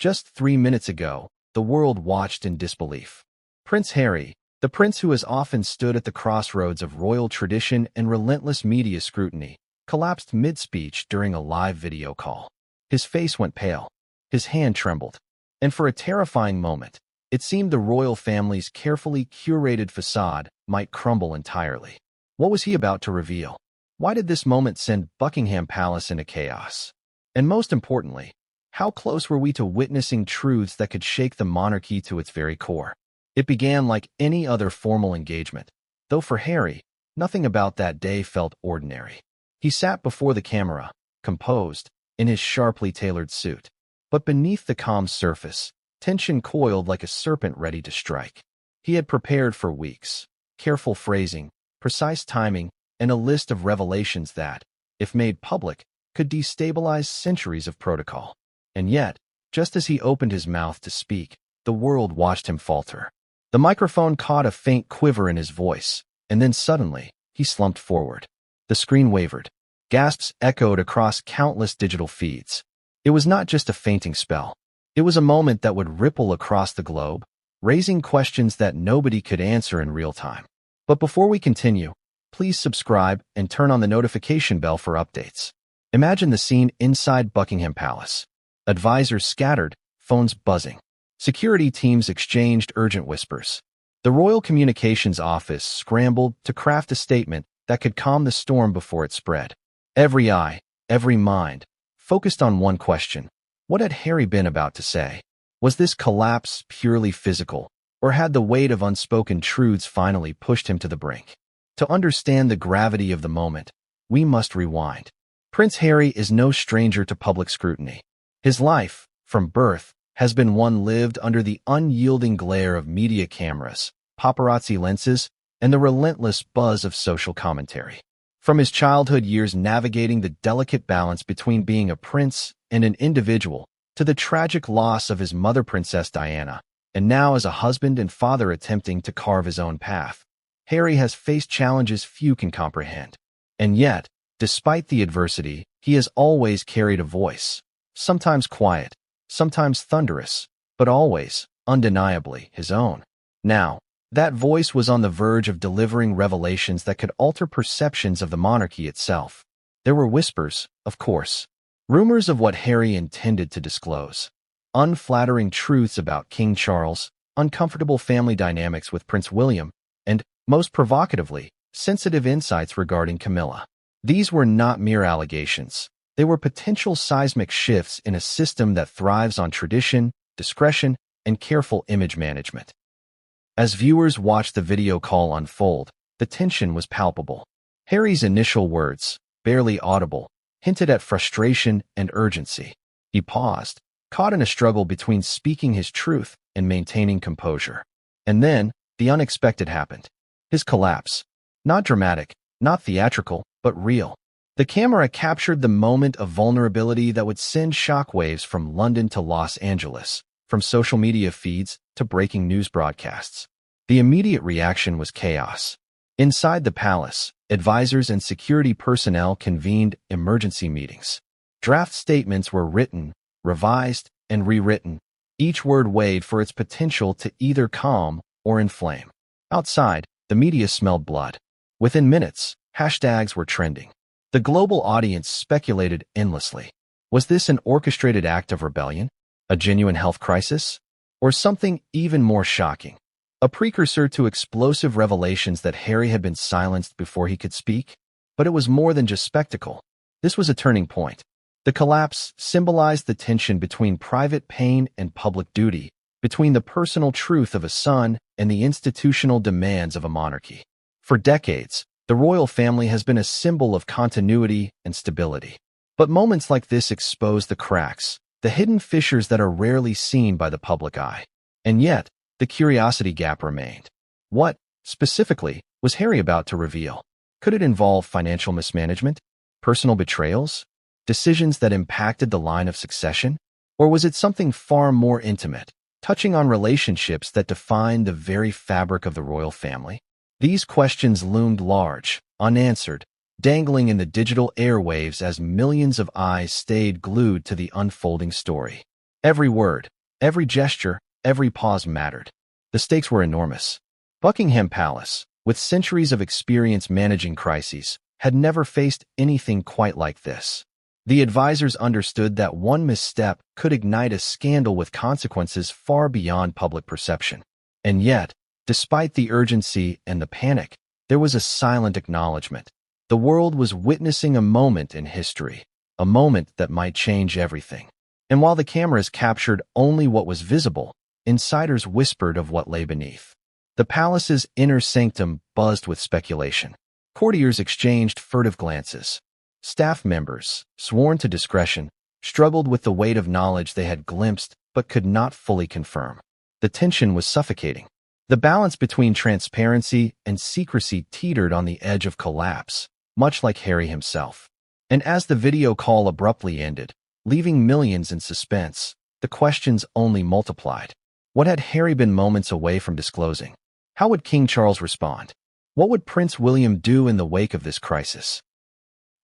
Just 3 minutes ago, the world watched in disbelief. Prince Harry, the prince who has often stood at the crossroads of royal tradition and relentless media scrutiny, collapsed mid-speech during a live video call. His face went pale. His hand trembled. And for a terrifying moment, it seemed the royal family's carefully curated facade might crumble entirely. What was he about to reveal? Why did this moment send Buckingham Palace into chaos? And most importantly, how close were we to witnessing truths that could shake the monarchy to its very core? It began like any other formal engagement, though for Harry, nothing about that day felt ordinary. He sat before the camera, composed, in his sharply tailored suit. But beneath the calm surface, tension coiled like a serpent ready to strike. He had prepared for weeks. Careful phrasing, precise timing, and a list of revelations that, if made public, could destabilize centuries of protocol. And yet, just as he opened his mouth to speak, the world watched him falter. The microphone caught a faint quiver in his voice, and then suddenly, he slumped forward. The screen wavered. Gasps echoed across countless digital feeds. It was not just a fainting spell. It was a moment that would ripple across the globe, raising questions that nobody could answer in real time. But before we continue, please subscribe and turn on the notification bell for updates. Imagine the scene inside Buckingham Palace. Advisors scattered, phones buzzing. Security teams exchanged urgent whispers. The Royal Communications Office scrambled to craft a statement that could calm the storm before it spread. Every eye, every mind, focused on one question. What had Harry been about to say? Was this collapse purely physical, or had the weight of unspoken truths finally pushed him to the brink? To understand the gravity of the moment, we must rewind. Prince Harry is no stranger to public scrutiny. His life, from birth, has been one lived under the unyielding glare of media cameras, paparazzi lenses, and the relentless buzz of social commentary. From his childhood years navigating the delicate balance between being a prince and an individual, to the tragic loss of his mother Princess Diana, and now as a husband and father attempting to carve his own path, Harry has faced challenges few can comprehend. And yet, despite the adversity, he has always carried a voice. Sometimes quiet, sometimes thunderous, but always, undeniably, his own. Now, that voice was on the verge of delivering revelations that could alter perceptions of the monarchy itself. There were whispers, of course, rumors of what Harry intended to disclose, unflattering truths about King Charles, uncomfortable family dynamics with Prince William, and, most provocatively, sensitive insights regarding Camilla. These were not mere allegations. They were potential seismic shifts in a system that thrives on tradition, discretion, and careful image management. As viewers watched the video call unfold, the tension was palpable. Harry's initial words, barely audible, hinted at frustration and urgency. He paused, caught in a struggle between speaking his truth and maintaining composure. And then, the unexpected happened. His collapse. Not dramatic, not theatrical, but real. The camera captured the moment of vulnerability that would send shockwaves from London to Los Angeles, from social media feeds to breaking news broadcasts. The immediate reaction was chaos. Inside the palace, advisors and security personnel convened emergency meetings. Draft statements were written, revised, and rewritten, each word weighed for its potential to either calm or inflame. Outside, the media smelled blood. Within minutes, hashtags were trending. The global audience speculated endlessly. Was this an orchestrated act of rebellion? A genuine health crisis? Or something even more shocking? A precursor to explosive revelations that Harry had been silenced before he could speak? But it was more than just spectacle. This was a turning point. The collapse symbolized the tension between private pain and public duty, between the personal truth of a son and the institutional demands of a monarchy. For decades, the royal family has been a symbol of continuity and stability. But moments like this expose the cracks, the hidden fissures that are rarely seen by the public eye. And yet, the curiosity gap remained. What, specifically, was Harry about to reveal? Could it involve financial mismanagement, personal betrayals, decisions that impacted the line of succession? Or was it something far more intimate, touching on relationships that define the very fabric of the royal family? These questions loomed large, unanswered, dangling in the digital airwaves as millions of eyes stayed glued to the unfolding story. Every word, every gesture, every pause mattered. The stakes were enormous. Buckingham Palace, with centuries of experience managing crises, had never faced anything quite like this. The advisors understood that one misstep could ignite a scandal with consequences far beyond public perception. And yet, despite the urgency and the panic, there was a silent acknowledgement. The world was witnessing a moment in history, a moment that might change everything. And while the cameras captured only what was visible, insiders whispered of what lay beneath. The palace's inner sanctum buzzed with speculation. Courtiers exchanged furtive glances. Staff members, sworn to discretion, struggled with the weight of knowledge they had glimpsed but could not fully confirm. The tension was suffocating. The balance between transparency and secrecy teetered on the edge of collapse, much like Harry himself. And as the video call abruptly ended, leaving millions in suspense, the questions only multiplied. What had Harry been moments away from disclosing? How would King Charles respond? What would Prince William do in the wake of this crisis?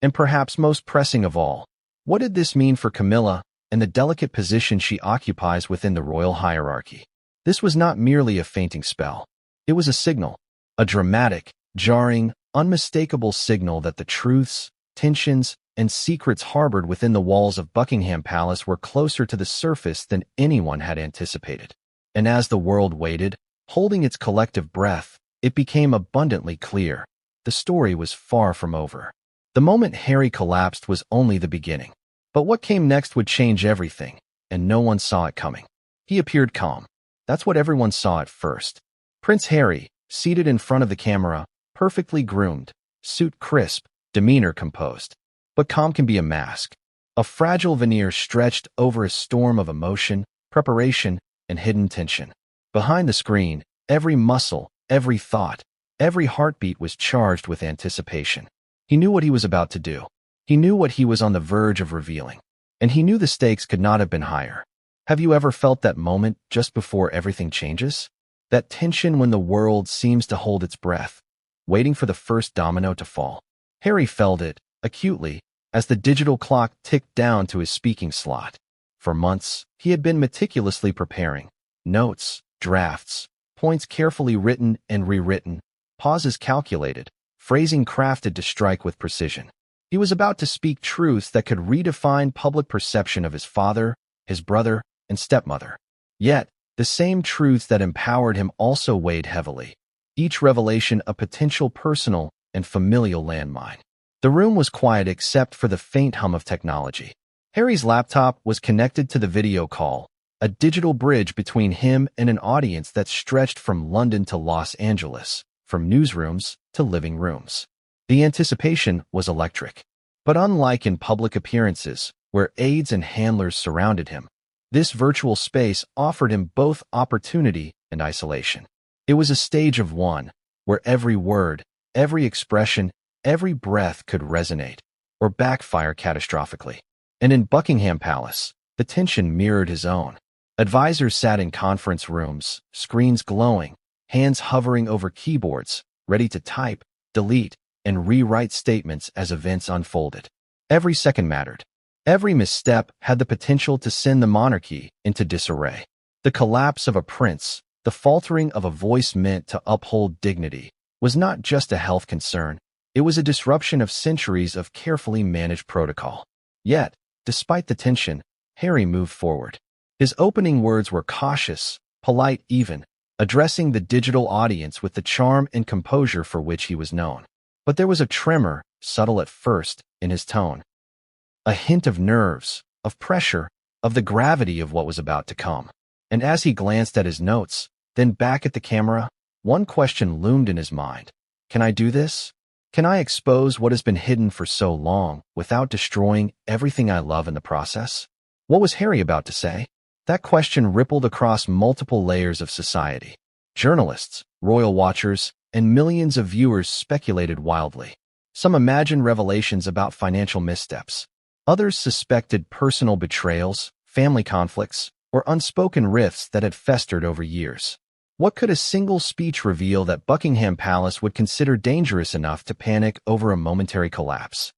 And perhaps most pressing of all, what did this mean for Camilla and the delicate position she occupies within the royal hierarchy? This was not merely a fainting spell. It was a signal, a dramatic, jarring, unmistakable signal that the truths, tensions, and secrets harbored within the walls of Buckingham Palace were closer to the surface than anyone had anticipated. And as the world waited, holding its collective breath, it became abundantly clear. The story was far from over. The moment Harry collapsed was only the beginning. But what came next would change everything, and no one saw it coming. He appeared calm. That's what everyone saw at first. Prince Harry, seated in front of the camera, perfectly groomed, suit crisp, demeanor composed. But calm can be a mask. A fragile veneer stretched over a storm of emotion, preparation, and hidden tension. Behind the screen, every muscle, every thought, every heartbeat was charged with anticipation. He knew what he was about to do. He knew what he was on the verge of revealing. And he knew the stakes could not have been higher. Have you ever felt that moment just before everything changes? That tension when the world seems to hold its breath, waiting for the first domino to fall. Harry felt it, acutely, as the digital clock ticked down to his speaking slot. For months, he had been meticulously preparing. Notes, drafts, points carefully written and rewritten, pauses calculated, phrasing crafted to strike with precision. He was about to speak truths that could redefine public perception of his father, his brother, and stepmother. Yet, the same truths that empowered him also weighed heavily, each revelation a potential personal and familial landmine. The room was quiet except for the faint hum of technology. Harry's laptop was connected to the video call, a digital bridge between him and an audience that stretched from London to Los Angeles, from newsrooms to living rooms. The anticipation was electric. But unlike in public appearances, where aides and handlers surrounded him, this virtual space offered him both opportunity and isolation. It was a stage of one, where every word, every expression, every breath could resonate, or backfire catastrophically. And in Buckingham Palace, the tension mirrored his own. Advisors sat in conference rooms, screens glowing, hands hovering over keyboards, ready to type, delete, and rewrite statements as events unfolded. Every second mattered. Every misstep had the potential to send the monarchy into disarray. The collapse of a prince, the faltering of a voice meant to uphold dignity, was not just a health concern. It was a disruption of centuries of carefully managed protocol. Yet, despite the tension, Harry moved forward. His opening words were cautious, polite even, addressing the digital audience with the charm and composure for which he was known. But there was a tremor, subtle at first, in his tone. A hint of nerves, of pressure, of the gravity of what was about to come. And as he glanced at his notes, then back at the camera, one question loomed in his mind. Can I do this? Can I expose what has been hidden for so long without destroying everything I love in the process? What was Harry about to say? That question rippled across multiple layers of society. Journalists, royal watchers, and millions of viewers speculated wildly. Some imagined revelations about financial missteps. Others suspected personal betrayals, family conflicts, or unspoken rifts that had festered over years. What could a single speech reveal that Buckingham Palace would consider dangerous enough to panic over a momentary collapse?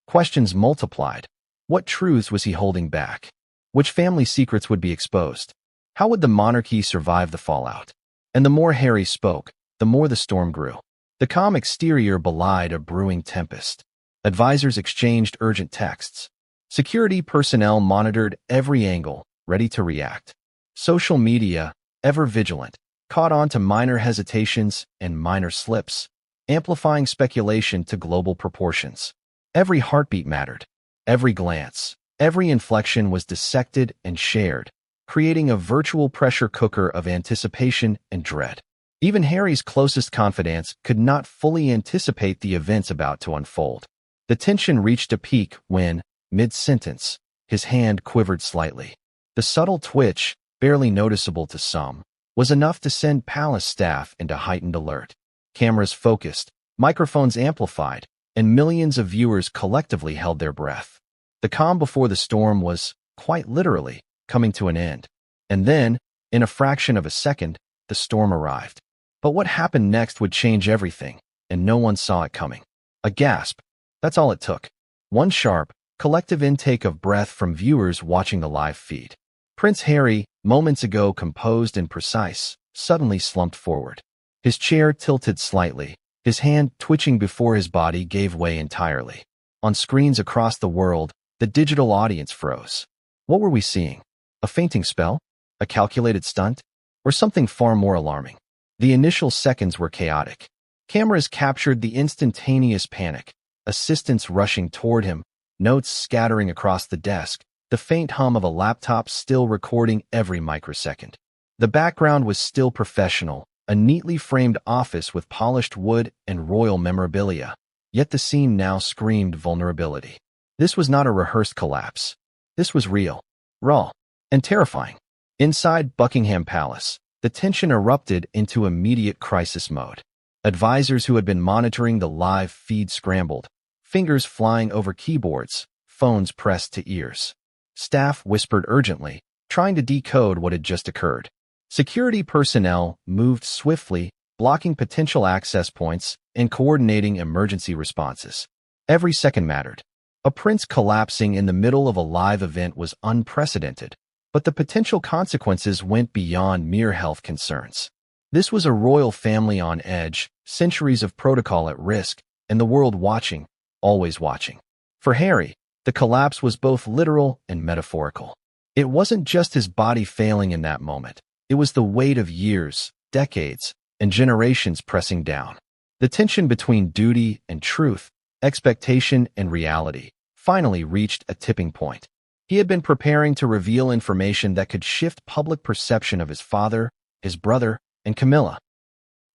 Questions multiplied. What truths was he holding back? Which family secrets would be exposed? How would the monarchy survive the fallout? And the more Harry spoke, the more the storm grew. The calm exterior belied a brewing tempest. Advisors exchanged urgent texts. Security personnel monitored every angle, ready to react. Social media, ever vigilant, caught on to minor hesitations and minor slips, amplifying speculation to global proportions. Every heartbeat mattered. Every glance, every inflection was dissected and shared, creating a virtual pressure cooker of anticipation and dread. Even Harry's closest confidants could not fully anticipate the events about to unfold. The tension reached a peak when, mid-sentence, his hand quivered slightly. The subtle twitch, barely noticeable to some, was enough to send palace staff into heightened alert. Cameras focused, microphones amplified, and millions of viewers collectively held their breath. The calm before the storm was, quite literally, coming to an end. And then, in a fraction of a second, the storm arrived. But what happened next would change everything, and no one saw it coming. A gasp. That's all it took. One sharp, collective intake of breath from viewers watching the live feed. Prince Harry, moments ago composed and precise, suddenly slumped forward. His chair tilted slightly, his hand twitching before his body gave way entirely. On screens across the world, the digital audience froze. What were we seeing? A fainting spell? A calculated stunt? Or something far more alarming? The initial seconds were chaotic. Cameras captured the instantaneous panic, assistants rushing toward him, notes scattering across the desk, the faint hum of a laptop still recording every microsecond. The background was still professional, a neatly framed office with polished wood and royal memorabilia. Yet the scene now screamed vulnerability. This was not a rehearsed collapse. This was real, raw, and terrifying. Inside Buckingham Palace, the tension erupted into immediate crisis mode. Advisors who had been monitoring the live feed scrambled, fingers flying over keyboards, phones pressed to ears. Staff whispered urgently, trying to decode what had just occurred. Security personnel moved swiftly, blocking potential access points and coordinating emergency responses. Every second mattered. A prince collapsing in the middle of a live event was unprecedented, but the potential consequences went beyond mere health concerns. This was a royal family on edge, centuries of protocol at risk, and the world watching, always watching. For Harry, the collapse was both literal and metaphorical. It wasn't just his body failing in that moment. It was the weight of years, decades, and generations pressing down. The tension between duty and truth, expectation and reality, finally reached a tipping point. He had been preparing to reveal information that could shift public perception of his father, his brother, and Camilla.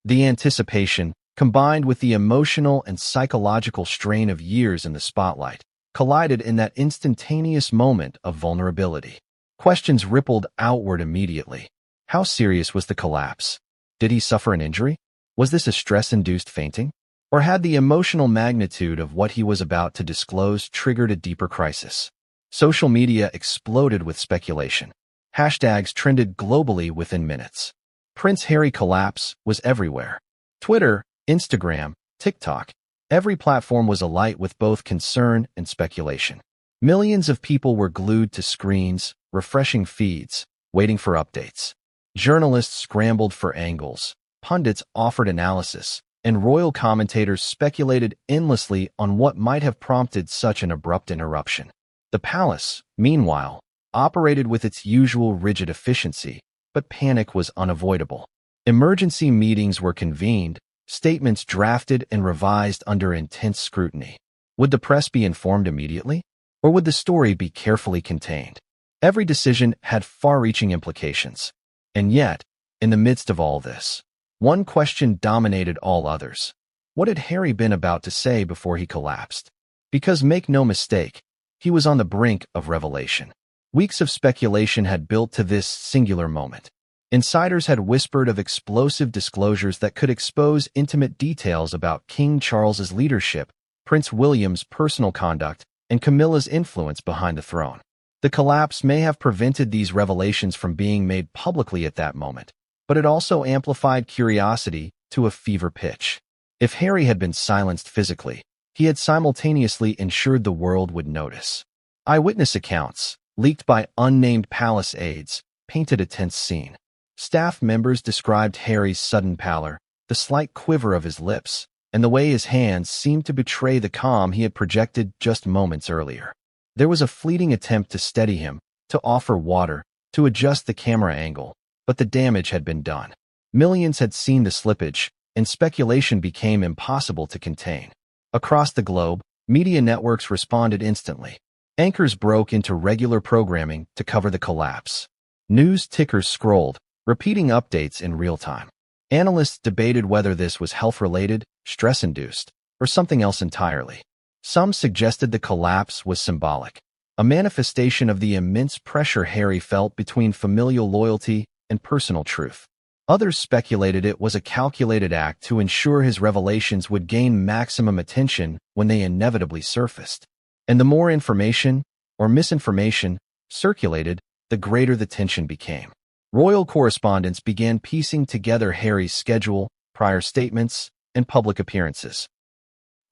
The anticipation, combined with the emotional and psychological strain of years in the spotlight, collided in that instantaneous moment of vulnerability. Questions rippled outward immediately. How serious was the collapse? Did he suffer an injury? Was this a stress-induced fainting? Or had the emotional magnitude of what he was about to disclose triggered a deeper crisis? Social media exploded with speculation. Hashtags trended globally within minutes. Prince Harry collapse was everywhere. Twitter, Instagram, TikTok, every platform was alight with both concern and speculation. Millions of people were glued to screens, refreshing feeds, waiting for updates. Journalists scrambled for angles, pundits offered analysis, and royal commentators speculated endlessly on what might have prompted such an abrupt interruption. The palace, meanwhile, operated with its usual rigid efficiency, but panic was unavoidable. Emergency meetings were convened, statements drafted and revised under intense scrutiny. Would the press be informed immediately? Or would the story be carefully contained? Every decision had far-reaching implications. And yet, in the midst of all this, one question dominated all others. What had Harry been about to say before he collapsed? Because make no mistake, he was on the brink of revelation. Weeks of speculation had built to this singular moment. Insiders had whispered of explosive disclosures that could expose intimate details about King Charles's leadership, Prince William's personal conduct, and Camilla's influence behind the throne. The collapse may have prevented these revelations from being made publicly at that moment, but it also amplified curiosity to a fever pitch. If Harry had been silenced physically, he had simultaneously ensured the world would notice. Eyewitness accounts, leaked by unnamed palace aides, painted a tense scene. Staff members described Harry's sudden pallor, the slight quiver of his lips, and the way his hands seemed to betray the calm he had projected just moments earlier. There was a fleeting attempt to steady him, to offer water, to adjust the camera angle, but the damage had been done. Millions had seen the slippage, and speculation became impossible to contain. Across the globe, media networks responded instantly. Anchors broke into regular programming to cover the collapse. News tickers scrolled, repeating updates in real time. Analysts debated whether this was health-related, stress-induced, or something else entirely. Some suggested the collapse was symbolic, a manifestation of the immense pressure Harry felt between familial loyalty and personal truth. Others speculated it was a calculated act to ensure his revelations would gain maximum attention when they inevitably surfaced. And the more information, or misinformation, circulated, the greater the tension became. Royal correspondents began piecing together Harry's schedule, prior statements, and public appearances.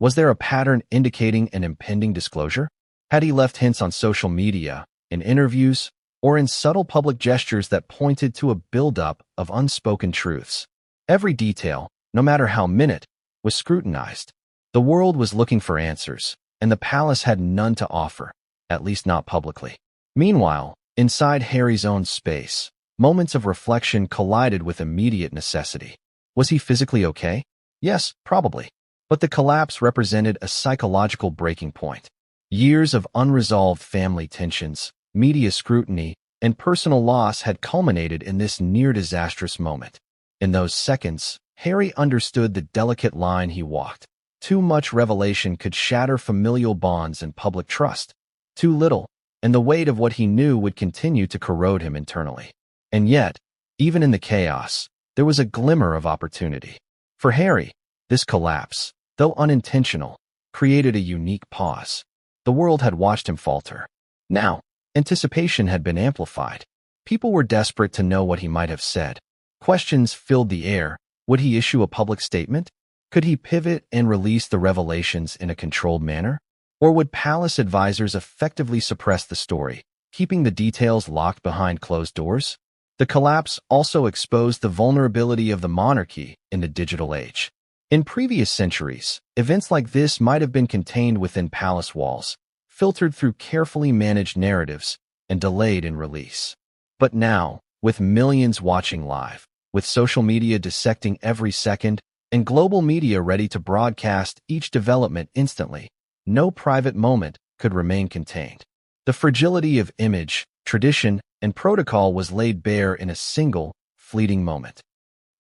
Was there a pattern indicating an impending disclosure? Had he left hints on social media, in interviews, or in subtle public gestures that pointed to a buildup of unspoken truths? Every detail, no matter how minute, was scrutinized. The world was looking for answers, and the palace had none to offer, at least not publicly. Meanwhile, inside Harry's own space, moments of reflection collided with immediate necessity. Was he physically okay? Yes, probably. But the collapse represented a psychological breaking point. Years of unresolved family tensions, media scrutiny, and personal loss had culminated in this near-disastrous moment. In those seconds, Harry understood the delicate line he walked. Too much revelation could shatter familial bonds and public trust. Too little, and the weight of what he knew would continue to corrode him internally. And yet, even in the chaos, there was a glimmer of opportunity. For Harry, this collapse, though unintentional, created a unique pause. The world had watched him falter. Now, anticipation had been amplified. People were desperate to know what he might have said. Questions filled the air. Would he issue a public statement? Could he pivot and release the revelations in a controlled manner? Or would palace advisors effectively suppress the story, keeping the details locked behind closed doors? The collapse also exposed the vulnerability of the monarchy in the digital age. In previous centuries, events like this might have been contained within palace walls, filtered through carefully managed narratives, and delayed in release. But now, with millions watching live, with social media dissecting every second, and global media ready to broadcast each development instantly, no private moment could remain contained. The fragility of image, tradition, and protocol was laid bare in a single, fleeting moment.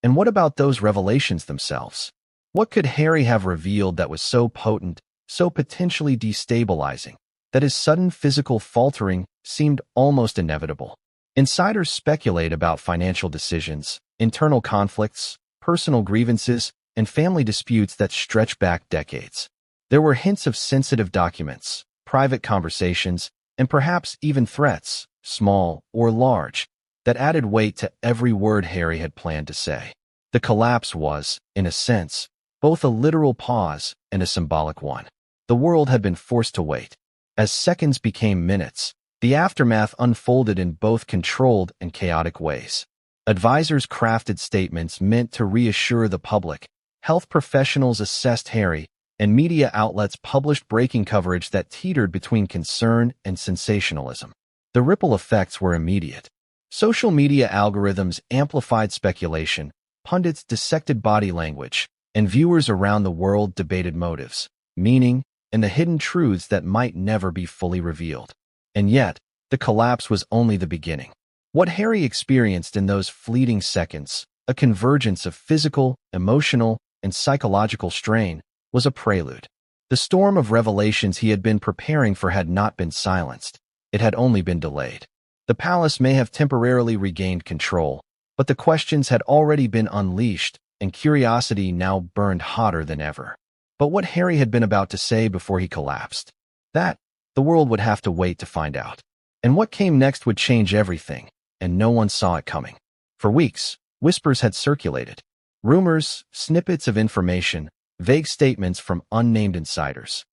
And what about those revelations themselves? What could Harry have revealed that was so potent, so potentially destabilizing, that his sudden physical faltering seemed almost inevitable? Insiders speculate about financial decisions, internal conflicts, personal grievances, and family disputes that stretch back decades. There were hints of sensitive documents, private conversations, and perhaps even threats, small or large, that added weight to every word Harry had planned to say. The collapse was, in a sense, both a literal pause and a symbolic one. The world had been forced to wait. As seconds became minutes, the aftermath unfolded in both controlled and chaotic ways. Advisors crafted statements meant to reassure the public. Health professionals assessed Harry, and media outlets published breaking coverage that teetered between concern and sensationalism. The ripple effects were immediate. Social media algorithms amplified speculation, pundits dissected body language, and viewers around the world debated motives, meaning, and the hidden truths that might never be fully revealed. And yet, the collapse was only the beginning. What Harry experienced in those fleeting seconds, a convergence of physical, emotional, and psychological strain, was a prelude. The storm of revelations he had been preparing for had not been silenced. It had only been delayed. The palace may have temporarily regained control, but the questions had already been unleashed, and curiosity now burned hotter than ever. But what Harry had been about to say before he collapsed? That, the world would have to wait to find out. And what came next would change everything, and no one saw it coming. For weeks, whispers had circulated. Rumors, snippets of information, vague statements from unnamed insiders.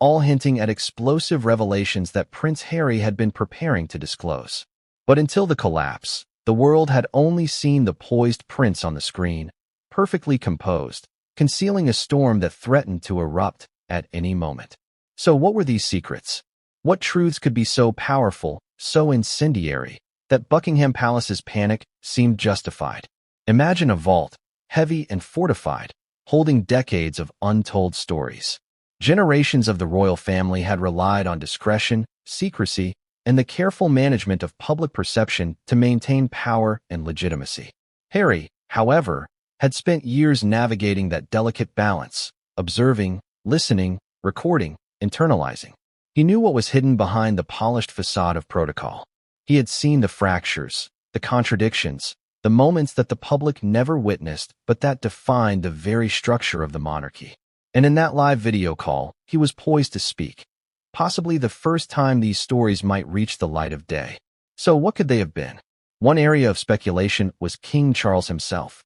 all hinting at explosive revelations that Prince Harry had been preparing to disclose. But until the collapse, the world had only seen the poised prince on the screen, perfectly composed, concealing a storm that threatened to erupt at any moment. So what were these secrets? What truths could be so powerful, so incendiary, that Buckingham Palace's panic seemed justified? Imagine a vault, heavy and fortified, holding decades of untold stories. Generations of the royal family had relied on discretion, secrecy, and the careful management of public perception to maintain power and legitimacy. Harry, however, had spent years navigating that delicate balance, observing, listening, recording, internalizing. He knew what was hidden behind the polished facade of protocol. He had seen the fractures, the contradictions, the moments that the public never witnessed but that defined the very structure of the monarchy. And in that live video call, he was poised to speak. Possibly the first time these stories might reach the light of day. So what could they have been? One area of speculation was King Charles himself.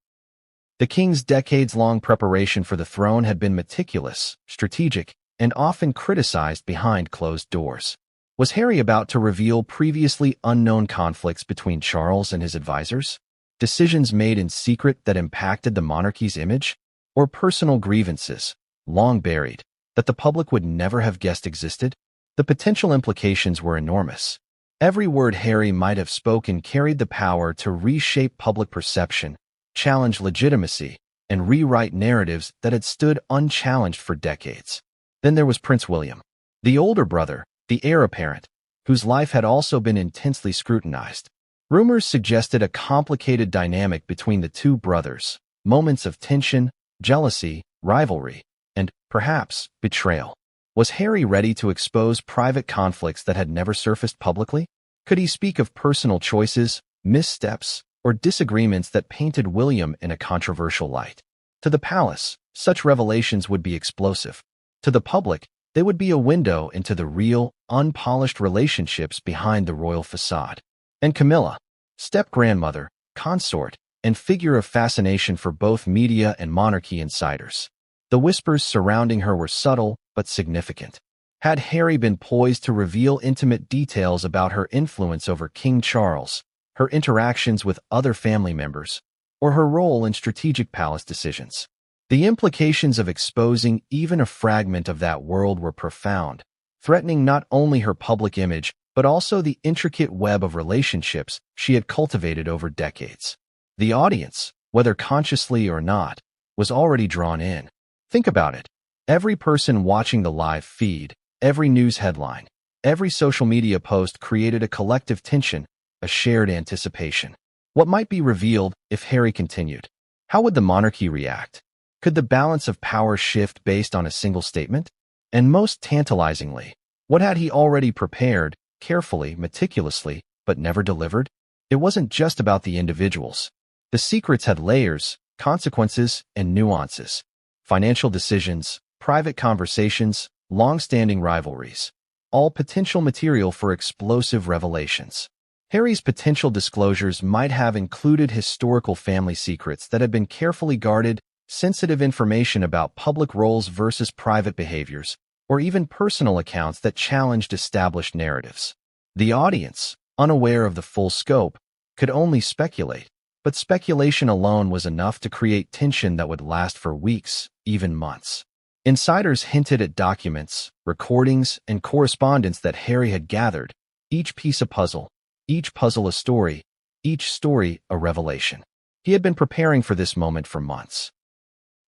The king's decades-long preparation for the throne had been meticulous, strategic, and often criticized behind closed doors. Was Harry about to reveal previously unknown conflicts between Charles and his advisors? Decisions made in secret that impacted the monarchy's image? Or personal grievances, long buried, that the public would never have guessed existed? The potential implications were enormous. Every word Harry might have spoken carried the power to reshape public perception, challenge legitimacy, and rewrite narratives that had stood unchallenged for decades. Then there was Prince William, the older brother, the heir apparent, whose life had also been intensely scrutinized. Rumors suggested a complicated dynamic between the two brothers, moments of tension, jealousy, rivalry, and, perhaps, betrayal. Was Harry ready to expose private conflicts that had never surfaced publicly? Could he speak of personal choices, missteps, or disagreements that painted William in a controversial light? To the palace, such revelations would be explosive. To the public, they would be a window into the real, unpolished relationships behind the royal facade. And Camilla, step-grandmother, consort, and figure of fascination for both media and monarchy insiders. The whispers surrounding her were subtle but significant. Had Harry been poised to reveal intimate details about her influence over King Charles, her interactions with other family members, or her role in strategic palace decisions? The implications of exposing even a fragment of that world were profound, threatening not only her public image but also the intricate web of relationships she had cultivated over decades. The audience, whether consciously or not, was already drawn in. Think about it. Every person watching the live feed, every news headline, every social media post created a collective tension, a shared anticipation. What might be revealed if Harry continued? How would the monarchy react? Could the balance of power shift based on a single statement? And most tantalizingly, what had he already prepared, carefully, meticulously, but never delivered? It wasn't just about the individuals. The secrets had layers, consequences, and nuances. Financial decisions, private conversations, long-standing rivalries, all potential material for explosive revelations. Harry's potential disclosures might have included historical family secrets that had been carefully guarded, sensitive information about public roles versus private behaviors, or even personal accounts that challenged established narratives. The audience, unaware of the full scope, could only speculate, but speculation alone was enough to create tension that would last for weeks, even months. Insiders hinted at documents, recordings, and correspondence that Harry had gathered, each piece a puzzle, each puzzle a story, each story a revelation. He had been preparing for this moment for months.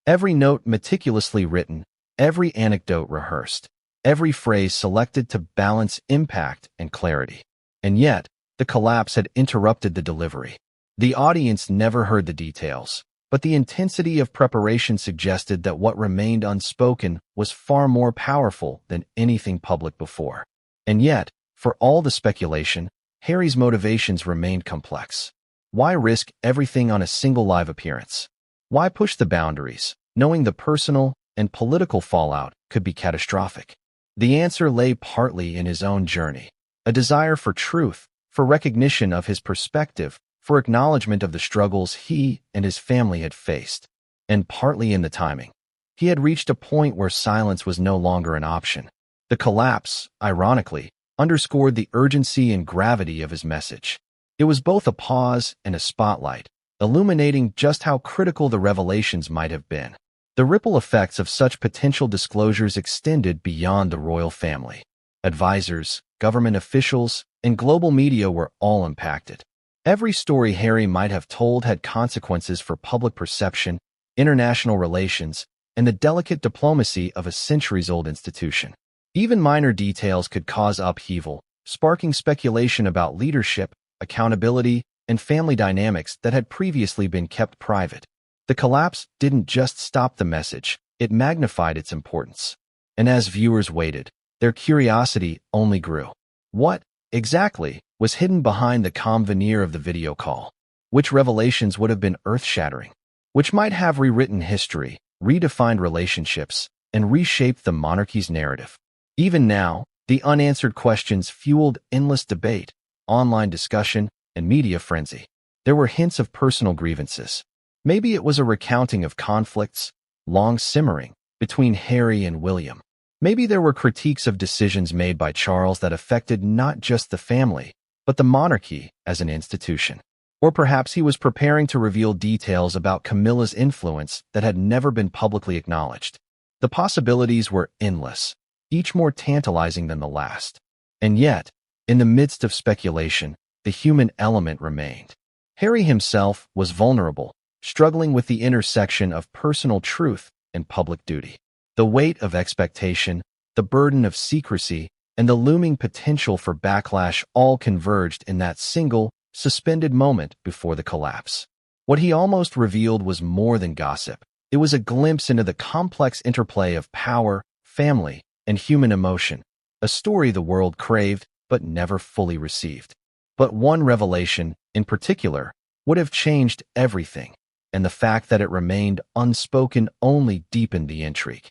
Every note meticulously written, every anecdote rehearsed, every phrase selected to balance impact and clarity. And yet, the collapse had interrupted the delivery. The audience never heard the details, but the intensity of preparation suggested that what remained unspoken was far more powerful than anything public before. And yet, for all the speculation, Harry's motivations remained complex. Why risk everything on a single live appearance? Why push the boundaries, knowing the personal and political fallout could be catastrophic? The answer lay partly in his own journey, a desire for truth, for recognition of his perspective, for acknowledgement of the struggles he and his family had faced, and partly in the timing. He had reached a point where silence was no longer an option. The collapse, ironically, underscored the urgency and gravity of his message. It was both a pause and a spotlight, illuminating just how critical the revelations might have been. The ripple effects of such potential disclosures extended beyond the royal family. Advisors, government officials, and global media were all impacted. Every story Harry might have told had consequences for public perception, international relations, and the delicate diplomacy of a centuries-old institution. Even minor details could cause upheaval, sparking speculation about leadership, accountability, and family dynamics that had previously been kept private. The collapse didn't just stop the message, it magnified its importance. And as viewers waited, their curiosity only grew. What, exactly, was hidden behind the calm veneer of the video call? Which revelations would have been earth-shattering? Which might have rewritten history, redefined relationships, and reshaped the monarchy's narrative? Even now, the unanswered questions fueled endless debate, online discussion, and media frenzy. There were hints of personal grievances. Maybe it was a recounting of conflicts, long simmering, between Harry and William. Maybe there were critiques of decisions made by Charles that affected not just the family, but the monarchy as an institution. Or perhaps he was preparing to reveal details about Camilla's influence that had never been publicly acknowledged. The possibilities were endless, each more tantalizing than the last. And yet, in the midst of speculation, the human element remained. Harry himself was vulnerable, struggling with the intersection of personal truth and public duty. The weight of expectation, the burden of secrecy, and the looming potential for backlash all converged in that single, suspended moment before the collapse. What he almost revealed was more than gossip. It was a glimpse into the complex interplay of power, family, and human emotion, a story the world craved but never fully received. But one revelation, in particular, would have changed everything, and the fact that it remained unspoken only deepened the intrigue.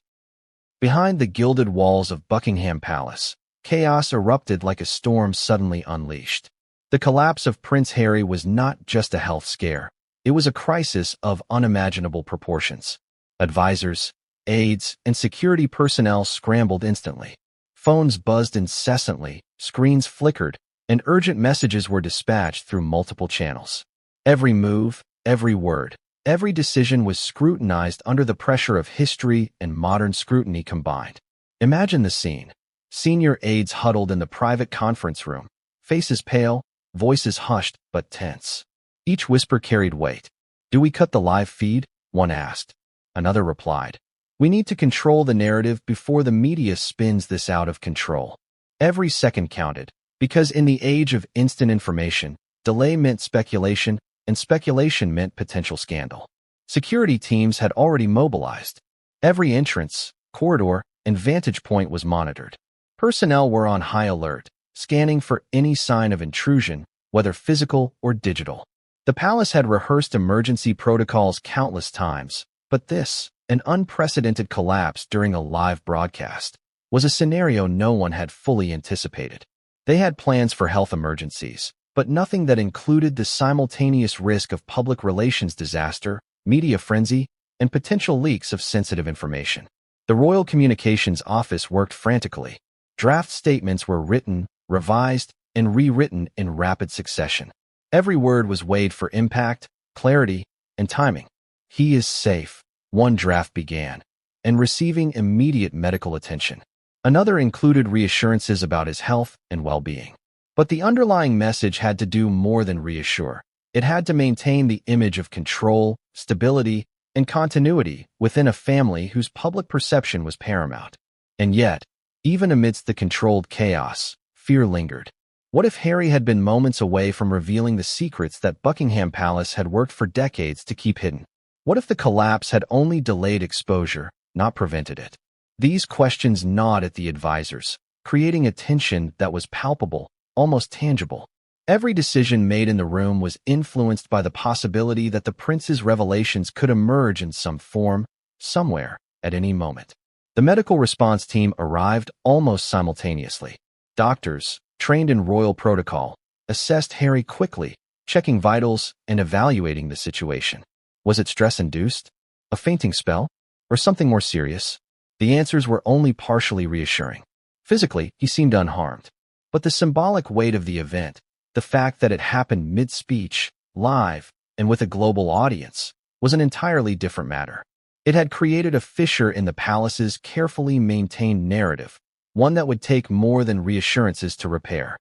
Behind the gilded walls of Buckingham Palace, chaos erupted like a storm suddenly unleashed. The collapse of Prince Harry was not just a health scare. It was a crisis of unimaginable proportions. Advisors, aides, and security personnel scrambled instantly. Phones buzzed incessantly, screens flickered, and urgent messages were dispatched through multiple channels. Every move, every word, every decision was scrutinized under the pressure of history and modern scrutiny combined. Imagine the scene. Senior aides huddled in the private conference room, faces pale, voices hushed but tense. Each whisper carried weight. "Do we cut the live feed?" one asked. Another replied, "We need to control the narrative before the media spins this out of control." Every second counted, because in the age of instant information, delay meant speculation, and speculation meant potential scandal. Security teams had already mobilized. Every entrance, corridor, and vantage point was monitored. Personnel were on high alert, scanning for any sign of intrusion, whether physical or digital. The palace had rehearsed emergency protocols countless times, but this, an unprecedented collapse during a live broadcast, was a scenario no one had fully anticipated. They had plans for health emergencies, but nothing that included the simultaneous risk of public relations disaster, media frenzy, and potential leaks of sensitive information. The Royal Communications Office worked frantically. Draft statements were written, revised, and rewritten in rapid succession. Every word was weighed for impact, clarity, and timing. "He is safe," one draft began, and receiving immediate medical attention. Another included reassurances about his health and well-being. But the underlying message had to do more than reassure. It had to maintain the image of control, stability, and continuity within a family whose public perception was paramount. And yet, even amidst the controlled chaos, fear lingered. What if Harry had been moments away from revealing the secrets that Buckingham Palace had worked for decades to keep hidden? What if the collapse had only delayed exposure, not prevented it? These questions gnawed at the advisors, creating a tension that was palpable, almost tangible. Every decision made in the room was influenced by the possibility that the prince's revelations could emerge in some form, somewhere, at any moment. The medical response team arrived almost simultaneously. Doctors, trained in royal protocol, assessed Harry quickly, checking vitals and evaluating the situation. Was it stress-induced? A fainting spell? Or something more serious? The answers were only partially reassuring. Physically, he seemed unharmed. But the symbolic weight of the event, the fact that it happened mid-speech, live, and with a global audience, was an entirely different matter. It had created a fissure in the palace's carefully maintained narrative, one that would take more than reassurances to repair.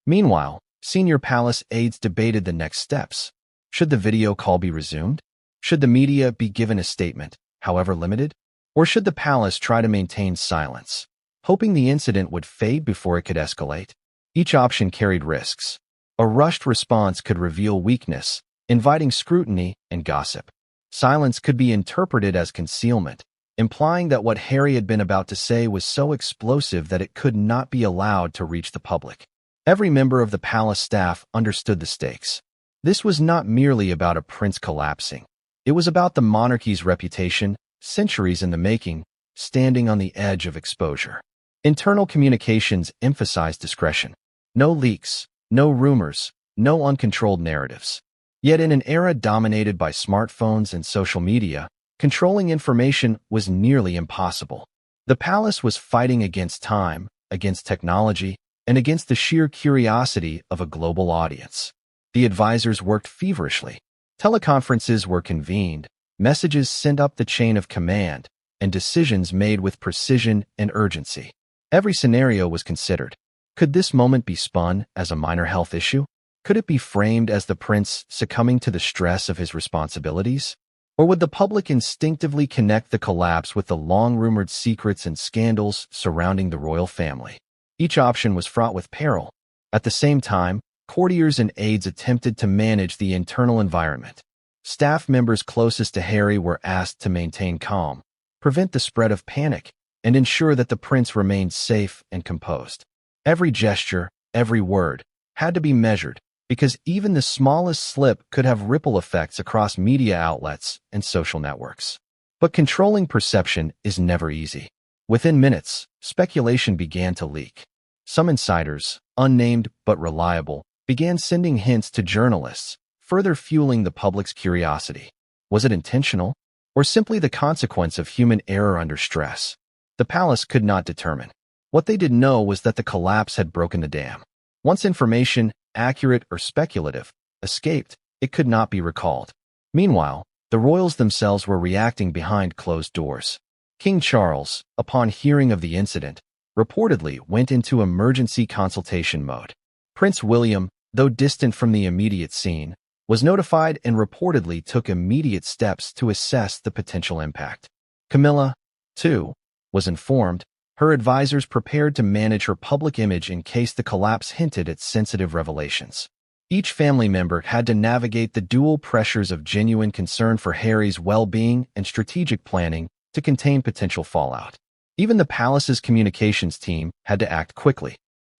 Meanwhile, senior palace aides debated the next steps. Should the video call be resumed? Should the media be given a statement, however limited? Or should the palace try to maintain silence, hoping the incident would fade before it could escalate? Each option carried risks. A rushed response could reveal weakness, inviting scrutiny and gossip. Silence could be interpreted as concealment, implying that what Harry had been about to say was so explosive that it could not be allowed to reach the public. Every member of the palace staff understood the stakes. This was not merely about a prince collapsing. It was about the monarchy's reputation, centuries in the making, standing on the edge of exposure. Internal communications emphasized discretion. No leaks, no rumors, no uncontrolled narratives. Yet in an era dominated by smartphones and social media, controlling information was nearly impossible. The palace was fighting against time, against technology, and against the sheer curiosity of a global audience. The advisors worked feverishly. Teleconferences were convened, messages sent up the chain of command, and decisions made with precision and urgency. Every scenario was considered. Could this moment be spun as a minor health issue? Could it be framed as the prince succumbing to the stress of his responsibilities? Or would the public instinctively connect the collapse with the long-rumored secrets and scandals surrounding the royal family? Each option was fraught with peril. At the same time, courtiers and aides attempted to manage the internal environment. Staff members closest to Harry were asked to maintain calm, prevent the spread of panic, and ensure that the prince remained safe and composed. Every gesture, every word, had to be measured, because even the smallest slip could have ripple effects across media outlets and social networks. But controlling perception is never easy. Within minutes, speculation began to leak. Some insiders, unnamed but reliable, began sending hints to journalists, further fueling the public's curiosity. Was it intentional, or simply the consequence of human error under stress? The palace could not determine. What they did know was that the collapse had broken the dam. Once information, accurate or speculative, escaped, it could not be recalled. Meanwhile, the royals themselves were reacting behind closed doors. King Charles, upon hearing of the incident, reportedly went into emergency consultation mode. Prince William, though distant from the immediate scene, was notified and reportedly took immediate steps to assess the potential impact. Camilla, too, was informed. Her advisors prepared to manage her public image in case the collapse hinted at sensitive revelations. Each family member had to navigate the dual pressures of genuine concern for Harry's well-being and strategic planning to contain potential fallout. Even the palace's communications team had to act quickly.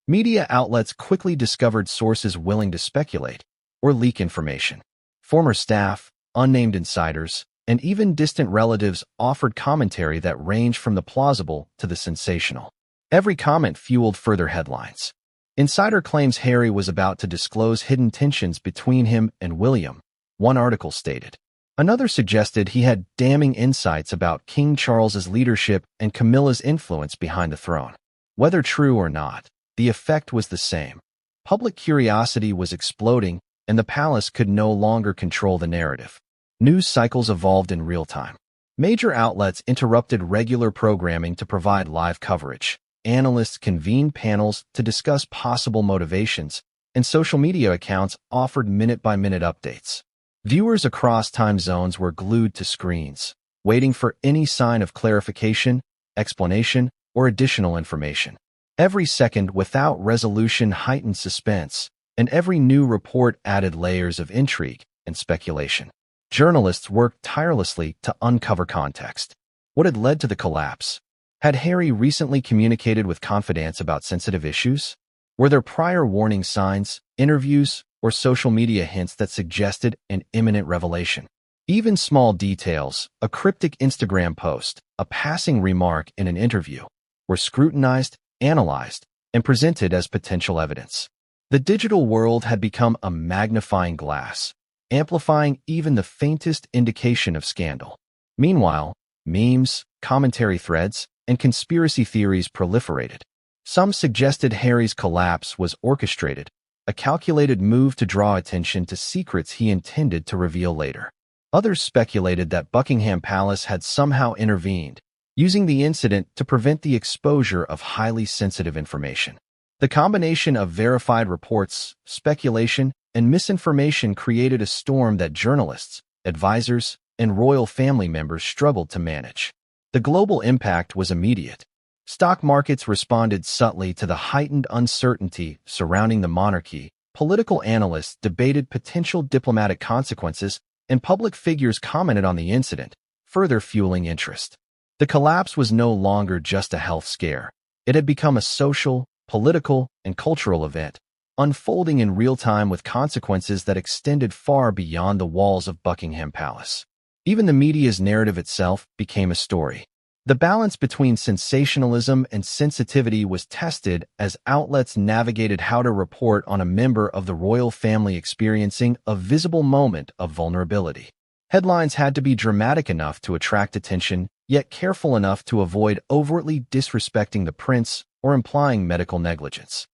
Media outlets quickly discovered sources willing to speculate or leak information. Former staff, unnamed insiders, and even distant relatives offered commentary that ranged from the plausible to the sensational. Every comment fueled further headlines. Insider claims Harry was about to disclose hidden tensions between him and William, one article stated. Another suggested he had damning insights about King Charles's leadership and Camilla's influence behind the throne. Whether true or not, the effect was the same. Public curiosity was exploding, and the palace could no longer control the narrative. News cycles evolved in real time. Major outlets interrupted regular programming to provide live coverage. Analysts convened panels to discuss possible motivations, and social media accounts offered minute-by-minute updates. Viewers across time zones were glued to screens, waiting for any sign of clarification, explanation, or additional information. Every second without resolution heightened suspense, and every new report added layers of intrigue and speculation. Journalists worked tirelessly to uncover context. What had led to the collapse? Had Harry recently communicated with confidants about sensitive issues? Were there prior warning signs, interviews, or social media hints that suggested an imminent revelation? Even small details, a cryptic Instagram post, a passing remark in an interview, were scrutinized, analyzed, and presented as potential evidence. The digital world had become a magnifying glass, amplifying even the faintest indication of scandal. Meanwhile, memes, commentary threads, and conspiracy theories proliferated. Some suggested Harry's collapse was orchestrated, a calculated move to draw attention to secrets he intended to reveal later. Others speculated that Buckingham Palace had somehow intervened, using the incident to prevent the exposure of highly sensitive information. The combination of verified reports, speculation, and misinformation created a storm that journalists, advisors, and royal family members struggled to manage. The global impact was immediate. Stock markets responded subtly to the heightened uncertainty surrounding the monarchy. Political analysts debated potential diplomatic consequences, and public figures commented on the incident, further fueling interest. The collapse was no longer just a health scare. It had become a social, political, and cultural event, unfolding in real time with consequences that extended far beyond the walls of Buckingham Palace. Even the media's narrative itself became a story. The balance between sensationalism and sensitivity was tested as outlets navigated how to report on a member of the royal family experiencing a visible moment of vulnerability. Headlines had to be dramatic enough to attract attention, yet careful enough to avoid overtly disrespecting the prince or implying medical negligence.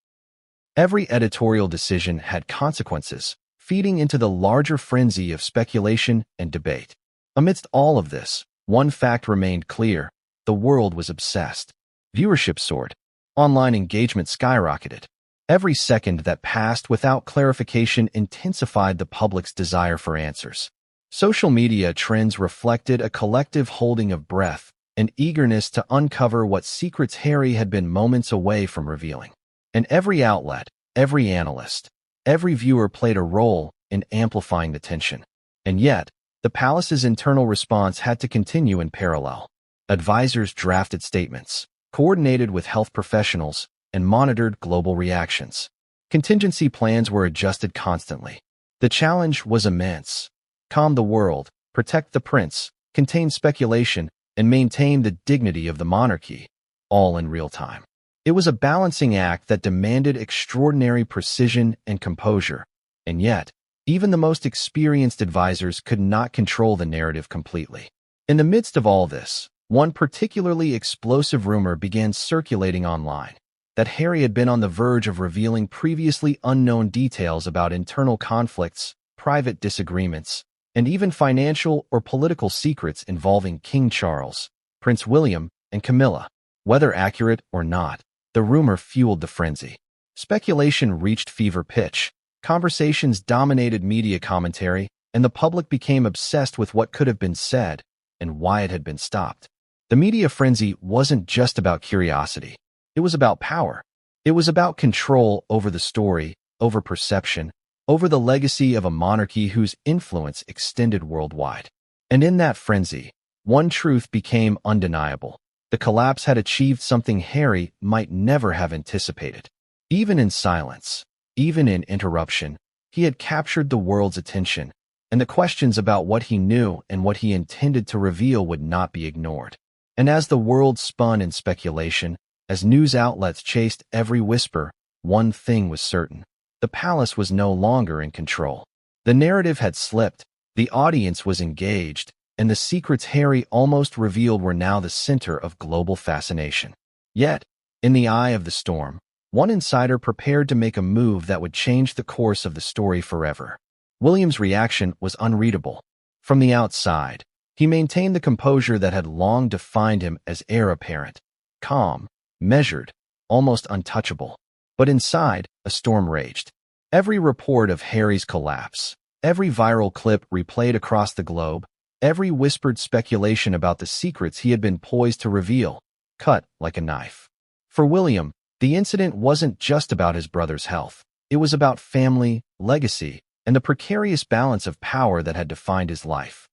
Every editorial decision had consequences, feeding into the larger frenzy of speculation and debate. Amidst all of this, one fact remained clear: the world was obsessed. Viewership soared. Online engagement skyrocketed. Every second that passed without clarification intensified the public's desire for answers. Social media trends reflected a collective holding of breath, an eagerness to uncover what secrets Harry had been moments away from revealing. And every outlet, every analyst, every viewer played a role in amplifying the tension. And yet, the palace's internal response had to continue in parallel. Advisors drafted statements, coordinated with health professionals, and monitored global reactions. Contingency plans were adjusted constantly. The challenge was immense: calm the world, protect the prince, contain speculation, and maintain the dignity of the monarchy, all in real time. It was a balancing act that demanded extraordinary precision and composure, and yet, even the most experienced advisors could not control the narrative completely. In the midst of all this, one particularly explosive rumor began circulating online: that Harry had been on the verge of revealing previously unknown details about internal conflicts, private disagreements, and even financial or political secrets involving King Charles, Prince William, and Camilla. Whether accurate or not, the rumor fueled the frenzy. Speculation reached fever pitch, conversations dominated media commentary, and the public became obsessed with what could have been said and why it had been stopped. The media frenzy wasn't just about curiosity. It was about power. It was about control over the story, over perception, over the legacy of a monarchy whose influence extended worldwide. And in that frenzy, one truth became undeniable: the collapse had achieved something Harry might never have anticipated. Even in silence, even in interruption, he had captured the world's attention, and the questions about what he knew and what he intended to reveal would not be ignored. And as the world spun in speculation, as news outlets chased every whisper, one thing was certain: the palace was no longer in control. The narrative had slipped, the audience was engaged, and the secrets Harry almost revealed were now the center of global fascination. Yet, in the eye of the storm, one insider prepared to make a move that would change the course of the story forever. William's reaction was unreadable. From the outside, he maintained the composure that had long defined him as heir apparent: calm, measured, almost untouchable. But inside, a storm raged. Every report of Harry's collapse, every viral clip replayed across the globe, every whispered speculation about the secrets he had been poised to reveal, cut like a knife. For William, the incident wasn't just about his brother's health. It was about family, legacy, and the precarious balance of power that had defined his life.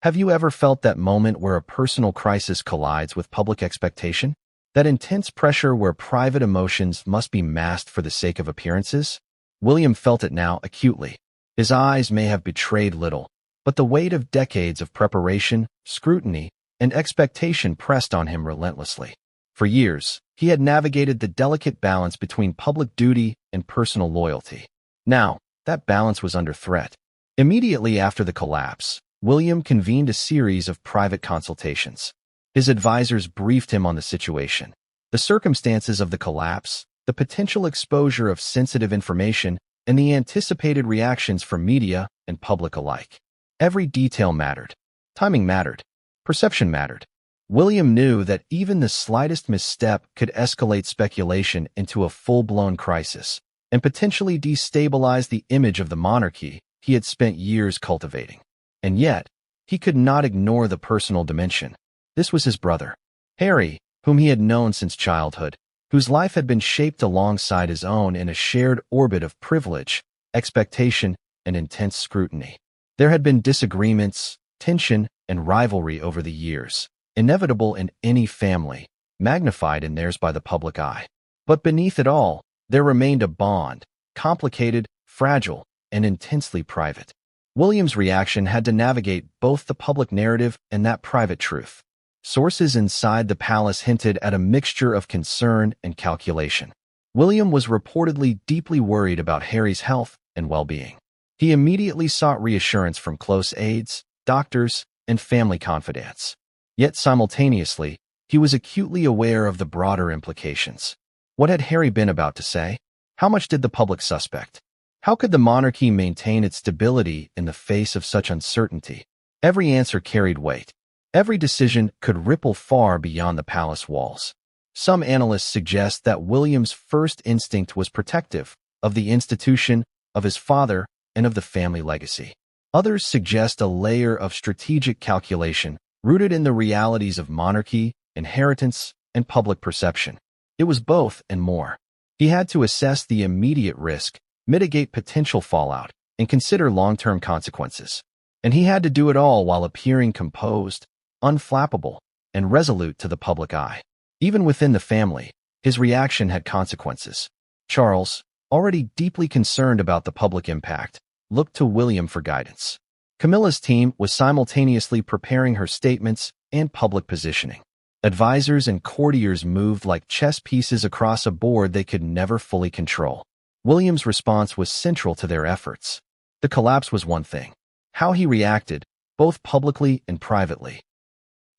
Have you ever felt that moment where a personal crisis collides with public expectation? That intense pressure where private emotions must be masked for the sake of appearances? William felt it now acutely. His eyes may have betrayed little, but the weight of decades of preparation, scrutiny, and expectation pressed on him relentlessly. For years, he had navigated the delicate balance between public duty and personal loyalty. Now, that balance was under threat. Immediately after the collapse, William convened a series of private consultations. His advisors briefed him on the situation, The circumstances of the collapse, the potential exposure of sensitive information, and the anticipated reactions from media and public alike. Every detail mattered. Timing mattered. Perception mattered. William knew that even the slightest misstep could escalate speculation into a full-blown crisis and potentially destabilize the image of the monarchy he had spent years cultivating. And yet, he could not ignore the personal dimension. This was his brother, Harry, whom he had known since childhood, whose life had been shaped alongside his own in a shared orbit of privilege, expectation, and intense scrutiny. There had been disagreements, tension, and rivalry over the years, inevitable in any family, magnified in theirs by the public eye. But beneath it all, there remained a bond, complicated, fragile, and intensely private. William's reaction had to navigate both the public narrative and that private truth. Sources inside the palace hinted at a mixture of concern and calculation. William was reportedly deeply worried about Harry's health and well-being. He immediately sought reassurance from close aides, doctors, and family confidants. Yet simultaneously, he was acutely aware of the broader implications. What had Harry been about to say? How much did the public suspect? How could the monarchy maintain its stability in the face of such uncertainty? Every answer carried weight. Every decision could ripple far beyond the palace walls. Some analysts suggest that William's first instinct was protective of the institution, of his father, and of the family legacy. Others suggest a layer of strategic calculation rooted in the realities of monarchy, inheritance, and public perception. It was both and more. He had to assess the immediate risk, mitigate potential fallout, and consider long-term consequences. And he had to do it all while appearing composed, unflappable, and resolute to the public eye. Even within the family, his reaction had consequences. Charles, already deeply concerned about the public impact, looked to William for guidance. Camilla's team was simultaneously preparing her statements and public positioning. Advisors and courtiers moved like chess pieces across a board they could never fully control. William's response was central to their efforts. The collapse was one thing. How he reacted, both publicly and privately,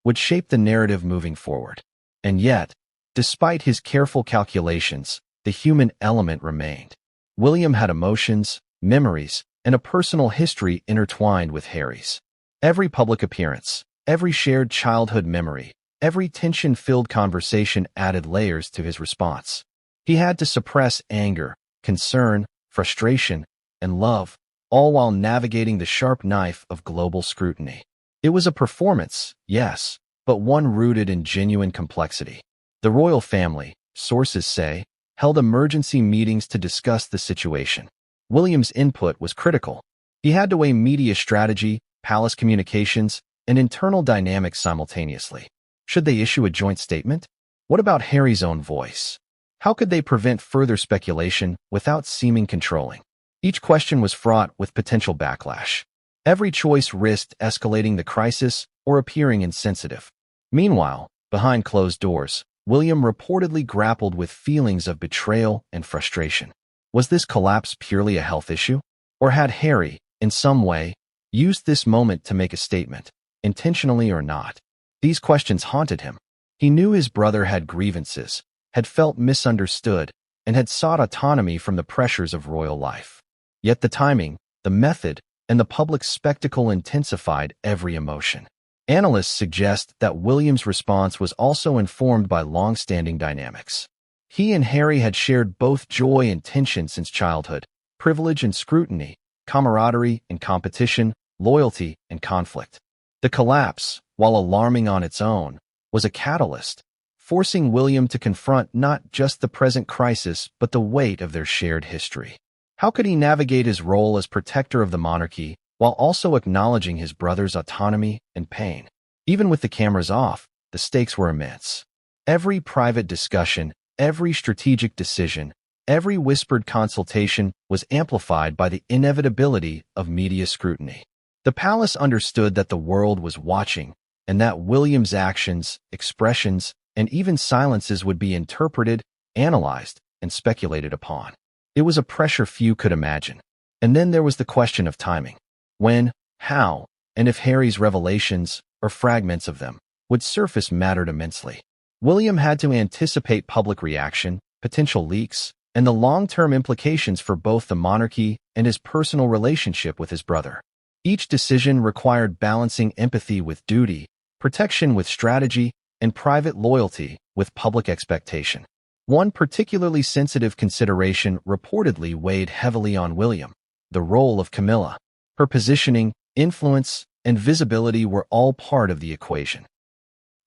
would shape the narrative moving forward. And yet, despite his careful calculations, the human element remained. William had emotions, memories, and a personal history intertwined with Harry's. Every public appearance, every shared childhood memory, every tension-filled conversation added layers to his response. He had to suppress anger, concern, frustration, and love, all while navigating the sharp knife of global scrutiny. It was a performance, yes, but one rooted in genuine complexity. The royal family, sources say, held emergency meetings to discuss the situation. William's input was critical. He had to weigh media strategy, palace communications, and internal dynamics simultaneously. Should they issue a joint statement? What about Harry's own voice? How could they prevent further speculation without seeming controlling? Each question was fraught with potential backlash. Every choice risked escalating the crisis or appearing insensitive. Meanwhile, behind closed doors, William reportedly grappled with feelings of betrayal and frustration. Was this collapse purely a health issue? Or had Harry, in some way, used this moment to make a statement, intentionally or not? These questions haunted him. He knew his brother had grievances, had felt misunderstood, and had sought autonomy from the pressures of royal life. Yet the timing, the method, and the public spectacle intensified every emotion. Analysts suggest that William's response was also informed by long-standing dynamics. He and Harry had shared both joy and tension since childhood, privilege and scrutiny, camaraderie and competition, loyalty and conflict. The collapse, while alarming on its own, was a catalyst, forcing William to confront not just the present crisis but the weight of their shared history. How could he navigate his role as protector of the monarchy while also acknowledging his brother's autonomy and pain? Even with the cameras off, the stakes were immense. Every private discussion, every strategic decision, every whispered consultation was amplified by the inevitability of media scrutiny. The palace understood that the world was watching, and that William's actions, expressions, and even silences would be interpreted, analyzed, and speculated upon. It was a pressure few could imagine. And then there was the question of timing. When, how, and if Harry's revelations, or fragments of them, would surface mattered immensely. William had to anticipate public reaction, potential leaks, and the long-term implications for both the monarchy and his personal relationship with his brother. Each decision required balancing empathy with duty, protection with strategy, and private loyalty with public expectation. One particularly sensitive consideration reportedly weighed heavily on William: the role of Camilla. Her positioning, influence, and visibility were all part of the equation.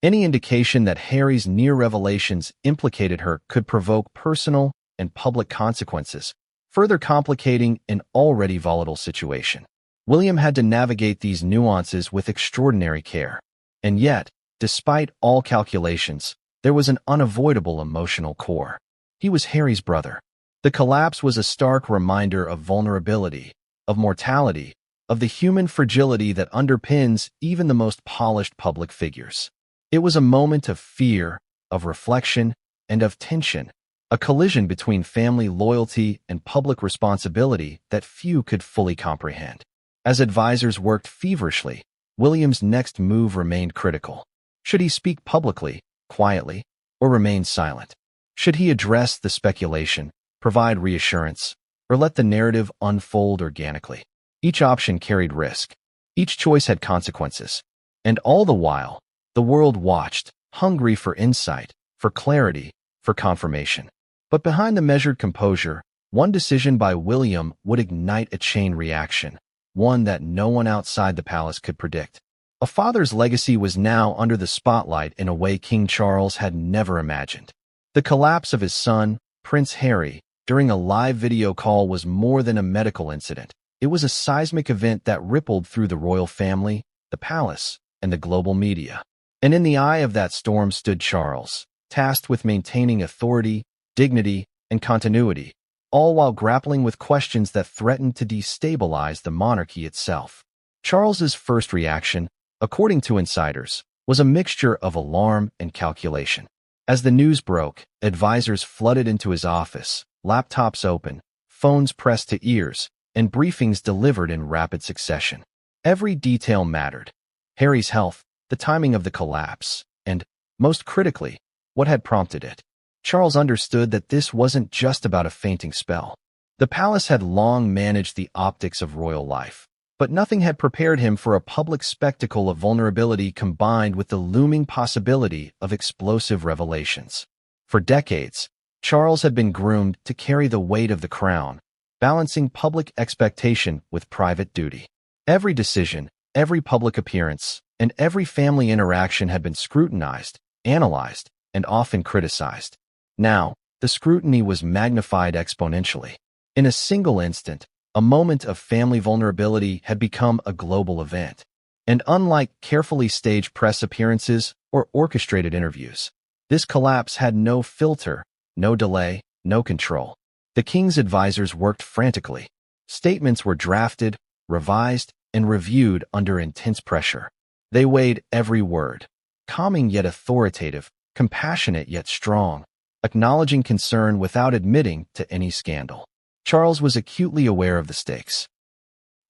Any indication that Harry's near revelations implicated her could provoke personal and public consequences, further complicating an already volatile situation. William had to navigate these nuances with extraordinary care. And yet, despite all calculations, there was an unavoidable emotional core. He was Harry's brother. The collapse was a stark reminder of vulnerability, of mortality, of the human fragility that underpins even the most polished public figures. It was a moment of fear, of reflection, and of tension, a collision between family loyalty and public responsibility that few could fully comprehend. As advisors worked feverishly, William's next move remained critical. Should he speak publicly, quietly, or remain silent? Should he address the speculation, provide reassurance, or let the narrative unfold organically? Each option carried risk. Each choice had consequences. And all the while, the world watched, hungry for insight, for clarity, for confirmation. But behind the measured composure, one decision by William would ignite a chain reaction, one that no one outside the palace could predict. A father's legacy was now under the spotlight in a way King Charles had never imagined. The collapse of his son, Prince Harry, during a live video call was more than a medical incident. It was a seismic event that rippled through the royal family, the palace, and the global media. And in the eye of that storm stood Charles, tasked with maintaining authority, dignity, and continuity, all while grappling with questions that threatened to destabilize the monarchy itself. Charles's first reaction, according to insiders, was a mixture of alarm and calculation. As the news broke, advisors flooded into his office, laptops open, phones pressed to ears, and briefings delivered in rapid succession. Every detail mattered: Harry's health, the timing of the collapse, and, most critically, what had prompted it. Charles understood that this wasn't just about a fainting spell. The palace had long managed the optics of royal life, but nothing had prepared him for a public spectacle of vulnerability combined with the looming possibility of explosive revelations. For decades, Charles had been groomed to carry the weight of the crown, balancing public expectation with private duty. Every decision, every public appearance, and every family interaction had been scrutinized, analyzed, and often criticized. Now, the scrutiny was magnified exponentially. In a single instant, a moment of family vulnerability had become a global event. And unlike carefully staged press appearances or orchestrated interviews, this collapse had no filter, no delay, no control. The king's advisors worked frantically. Statements were drafted, revised, and reviewed under intense pressure. They weighed every word, calming yet authoritative, compassionate yet strong, acknowledging concern without admitting to any scandal. Charles was acutely aware of the stakes.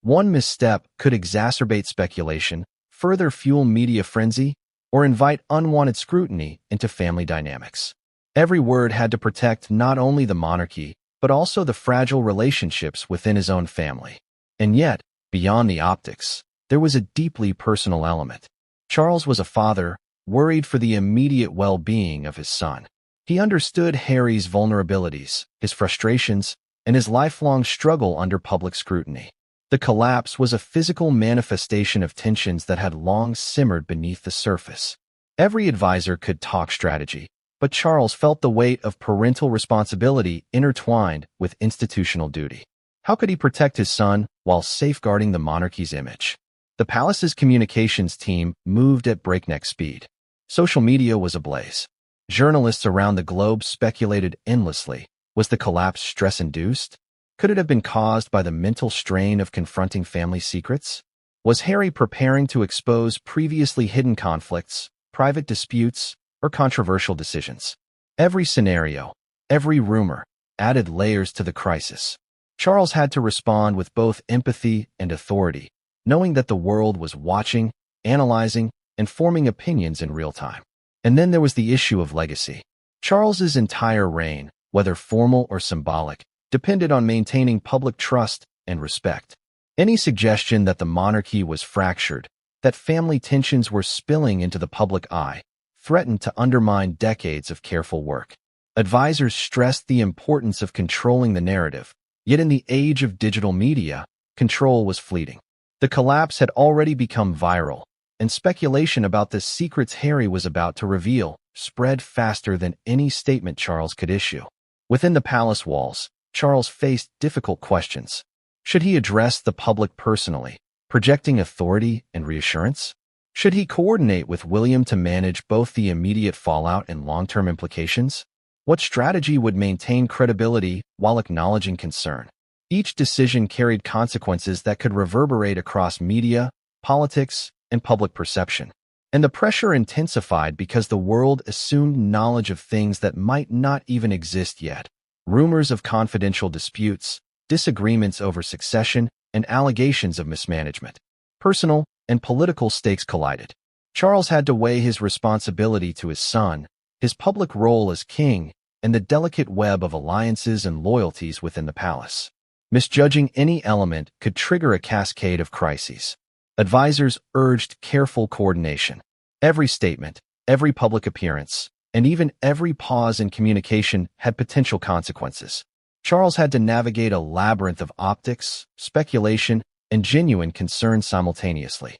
One misstep could exacerbate speculation, further fuel media frenzy, or invite unwanted scrutiny into family dynamics. Every word had to protect not only the monarchy, but also the fragile relationships within his own family. And yet, beyond the optics, there was a deeply personal element. Charles was a father, worried for the immediate well-being of his son. He understood Harry's vulnerabilities, his frustrations, and his lifelong struggle under public scrutiny. The collapse was a physical manifestation of tensions that had long simmered beneath the surface. Every advisor could talk strategy, but Charles felt the weight of parental responsibility intertwined with institutional duty. How could he protect his son while safeguarding the monarchy's image? The palace's communications team moved at breakneck speed. Social media was ablaze. Journalists around the globe speculated endlessly. Was the collapse stress-induced? Could it have been caused by the mental strain of confronting family secrets? Was Harry preparing to expose previously hidden conflicts, private disputes, or controversial decisions? Every scenario, every rumor, added layers to the crisis. Charles had to respond with both empathy and authority, knowing that the world was watching, analyzing, and forming opinions in real time. And then there was the issue of legacy. Charles's entire reign, whether formal or symbolic, depended on maintaining public trust and respect. Any suggestion that the monarchy was fractured, that family tensions were spilling into the public eye, threatened to undermine decades of careful work. Advisors stressed the importance of controlling the narrative, yet in the age of digital media, control was fleeting. The collapse had already become viral, and speculation about the secrets Harry was about to reveal spread faster than any statement Charles could issue. Within the palace walls, Charles faced difficult questions. Should he address the public personally, projecting authority and reassurance? Should he coordinate with William to manage both the immediate fallout and long-term implications? What strategy would maintain credibility while acknowledging concern? Each decision carried consequences that could reverberate across media, politics, and public perception. And the pressure intensified because the world assumed knowledge of things that might not even exist yet. Rumors of confidential disputes, disagreements over succession, and allegations of mismanagement. Personal and political stakes collided. Charles had to weigh his responsibility to his son, his public role as king, and the delicate web of alliances and loyalties within the palace. Misjudging any element could trigger a cascade of crises. Advisors urged careful coordination. Every statement, every public appearance, and even every pause in communication had potential consequences. Charles had to navigate a labyrinth of optics, speculation, and genuine concern simultaneously.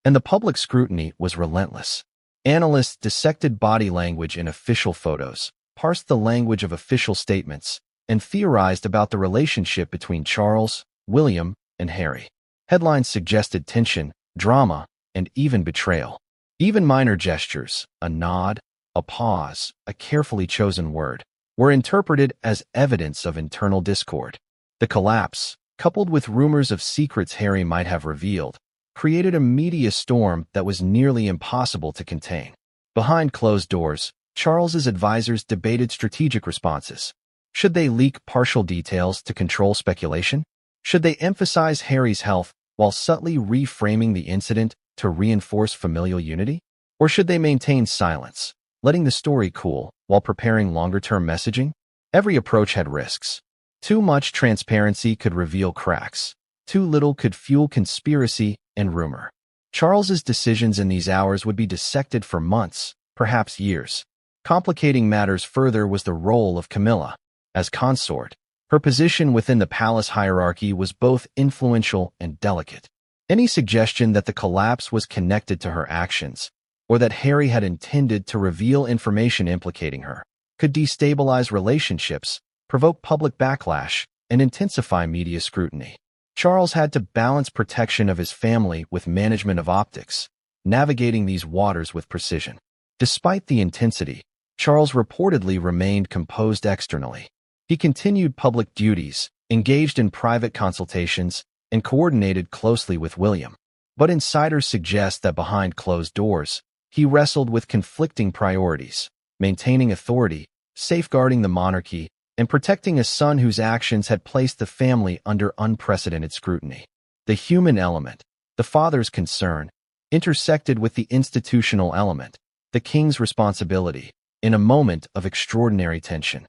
And the public scrutiny was relentless. Analysts dissected body language in official photos, parsed the language of official statements, and theorized about the relationship between Charles, William, and Harry. Headlines suggested tension, drama, and even betrayal. Even minor gestures, a nod, a pause, a carefully chosen word, were interpreted as evidence of internal discord. The collapse, coupled with rumors of secrets Harry might have revealed, created a media storm that was nearly impossible to contain. Behind closed doors, Charles's advisors debated strategic responses. Should they leak partial details to control speculation? Should they emphasize Harry's health while subtly reframing the incident to reinforce familial unity? Or should they maintain silence, letting the story cool while preparing longer-term messaging? Every approach had risks. Too much transparency could reveal cracks. Too little could fuel conspiracy and rumor. Charles's decisions in these hours would be dissected for months, perhaps years. Complicating matters further was the role of Camilla. As consort, her position within the palace hierarchy was both influential and delicate. Any suggestion that the collapse was connected to her actions, or that Harry had intended to reveal information implicating her, could destabilize relationships, provoke public backlash, and intensify media scrutiny. Charles had to balance protection of his family with management of optics, navigating these waters with precision. Despite the intensity, Charles reportedly remained composed externally. He continued public duties, engaged in private consultations, and coordinated closely with William. But insiders suggest that behind closed doors, he wrestled with conflicting priorities, maintaining authority, safeguarding the monarchy, and protecting a son whose actions had placed the family under unprecedented scrutiny. The human element, the father's concern, intersected with the institutional element, the king's responsibility, in a moment of extraordinary tension.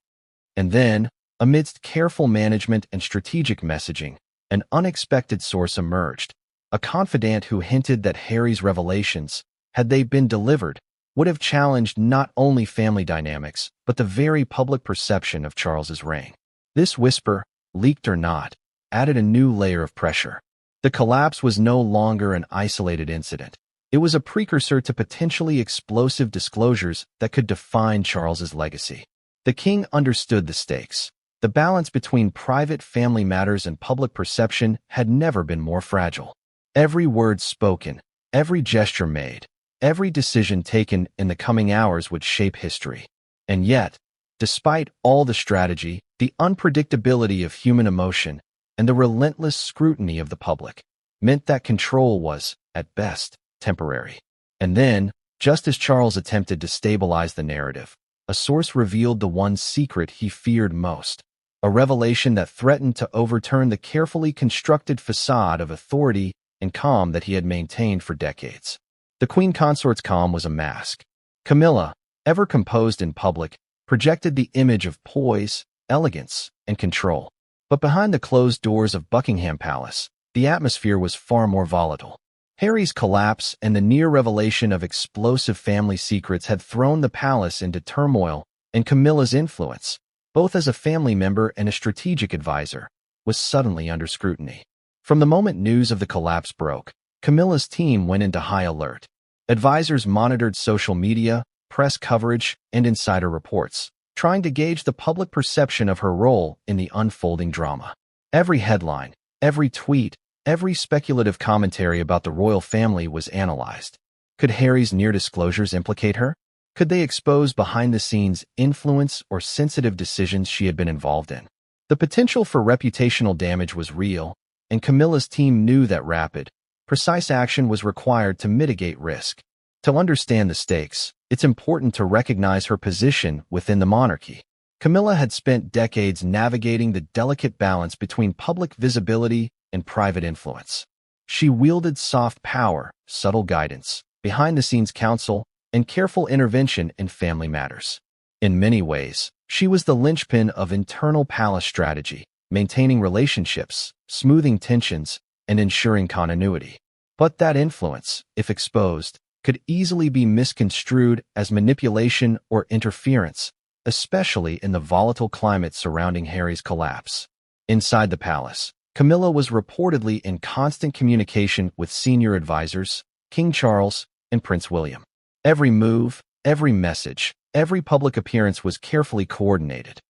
And then, amidst careful management and strategic messaging, an unexpected source emerged, a confidant who hinted that Harry's revelations, had they been delivered, would have challenged not only family dynamics, but the very public perception of Charles's reign. This whisper, leaked or not, added a new layer of pressure. The collapse was no longer an isolated incident. It was a precursor to potentially explosive disclosures that could define Charles's legacy. The king understood the stakes. The balance between private family matters and public perception had never been more fragile. Every word spoken, every gesture made, every decision taken in the coming hours would shape history. And yet, despite all the strategy, the unpredictability of human emotion, and the relentless scrutiny of the public, meant that control was, at best, temporary. And then, just as Charles attempted to stabilize the narrative, a source revealed the one secret he feared most, a revelation that threatened to overturn the carefully constructed facade of authority and calm that he had maintained for decades. The queen consort's calm was a mask. Camilla, ever composed in public, projected the image of poise, elegance, and control. But behind the closed doors of Buckingham Palace, the atmosphere was far more volatile. Harry's collapse and the near revelation of explosive family secrets had thrown the palace into turmoil, and Camilla's influence, both as a family member and a strategic advisor, was suddenly under scrutiny. From the moment news of the collapse broke, Camilla's team went into high alert. Advisors monitored social media, press coverage, and insider reports, trying to gauge the public perception of her role in the unfolding drama. Every headline, every tweet, every speculative commentary about the royal family was analyzed. Could Harry's near disclosures implicate her? Could they expose behind-the-scenes influence or sensitive decisions she had been involved in? The potential for reputational damage was real, and Camilla's team knew that rapid, precise action was required to mitigate risk. To understand the stakes, it's important to recognize her position within the monarchy. Camilla had spent decades navigating the delicate balance between public visibility and private influence. She wielded soft power, subtle guidance, behind-the-scenes counsel, and careful intervention in family matters. In many ways, she was the linchpin of internal palace strategy, maintaining relationships, smoothing tensions, and ensuring continuity. But that influence, if exposed, could easily be misconstrued as manipulation or interference, especially in the volatile climate surrounding Harry's collapse. Inside the palace, Camilla was reportedly in constant communication with senior advisors, King Charles and Prince William. Every move, every message, every public appearance was carefully coordinated.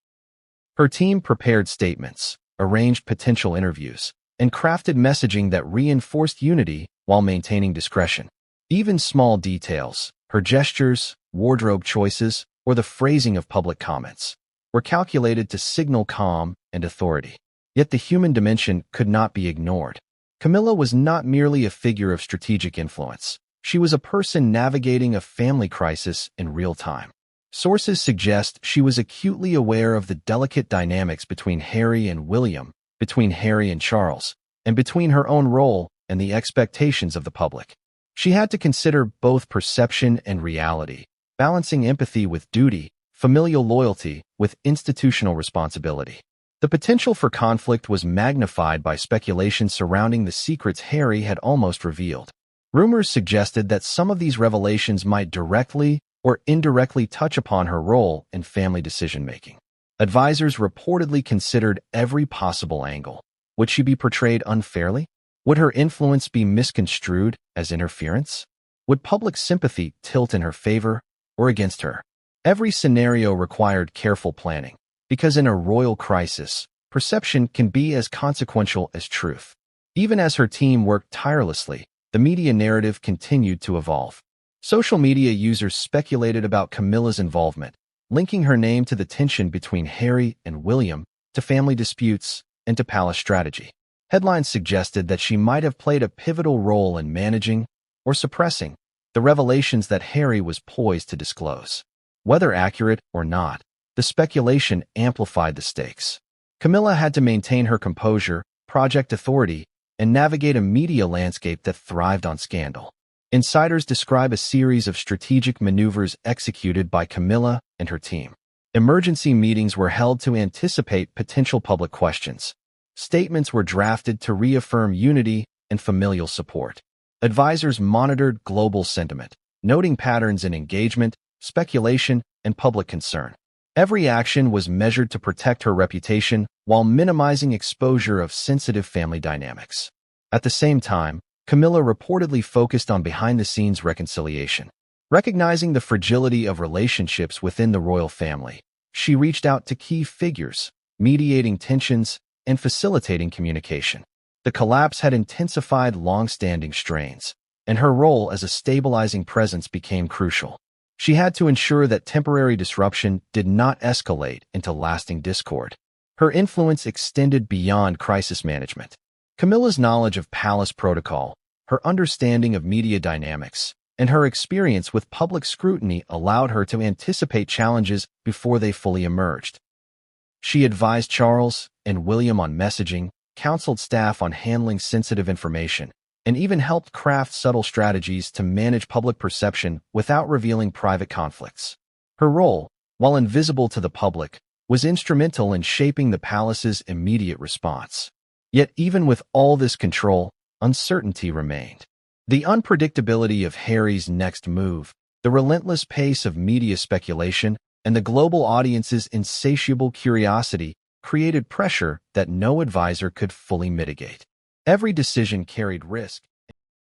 Her team prepared statements, arranged potential interviews, and crafted messaging that reinforced unity while maintaining discretion. Even small details, her gestures, wardrobe choices, or the phrasing of public comments, were calculated to signal calm and authority. Yet the human dimension could not be ignored. Camilla was not merely a figure of strategic influence. She was a person navigating a family crisis in real time. Sources suggest she was acutely aware of the delicate dynamics between Harry and William, between Harry and Charles, and between her own role and the expectations of the public. She had to consider both perception and reality, balancing empathy with duty, familial loyalty with institutional responsibility. The potential for conflict was magnified by speculation surrounding the secrets Harry had almost revealed. Rumors suggested that some of these revelations might directly or indirectly touch upon her role in family decision-making. Advisors reportedly considered every possible angle. Would she be portrayed unfairly? Would her influence be misconstrued as interference? Would public sympathy tilt in her favor or against her? Every scenario required careful planning, because in a royal crisis, perception can be as consequential as truth. Even as her team worked tirelessly, the media narrative continued to evolve. Social media users speculated about Camilla's involvement, linking her name to the tension between Harry and William, to family disputes, and to palace strategy. Headlines suggested that she might have played a pivotal role in managing, or suppressing, the revelations that Harry was poised to disclose. Whether accurate or not, the speculation amplified the stakes. Camilla had to maintain her composure, project authority, and navigate a media landscape that thrived on scandal. Insiders describe a series of strategic maneuvers executed by Camilla and her team. Emergency meetings were held to anticipate potential public questions. Statements were drafted to reaffirm unity and familial support. Advisors monitored global sentiment, noting patterns in engagement, speculation, and public concern. Every action was measured to protect her reputation while minimizing exposure of sensitive family dynamics. At the same time, Camilla reportedly focused on behind-the-scenes reconciliation. Recognizing the fragility of relationships within the royal family, she reached out to key figures, mediating tensions and facilitating communication. The collapse had intensified long-standing strains, and her role as a stabilizing presence became crucial. She had to ensure that temporary disruption did not escalate into lasting discord. Her influence extended beyond crisis management. Camilla's knowledge of palace protocol, her understanding of media dynamics, and her experience with public scrutiny allowed her to anticipate challenges before they fully emerged. She advised Charles and William on messaging, counseled staff on handling sensitive information, and even helped craft subtle strategies to manage public perception without revealing private conflicts. Her role, while invisible to the public, was instrumental in shaping the palace's immediate response. Yet even with all this control, uncertainty remained. The unpredictability of Harry's next move, the relentless pace of media speculation, and the global audience's insatiable curiosity created pressure that no advisor could fully mitigate. Every decision carried risk,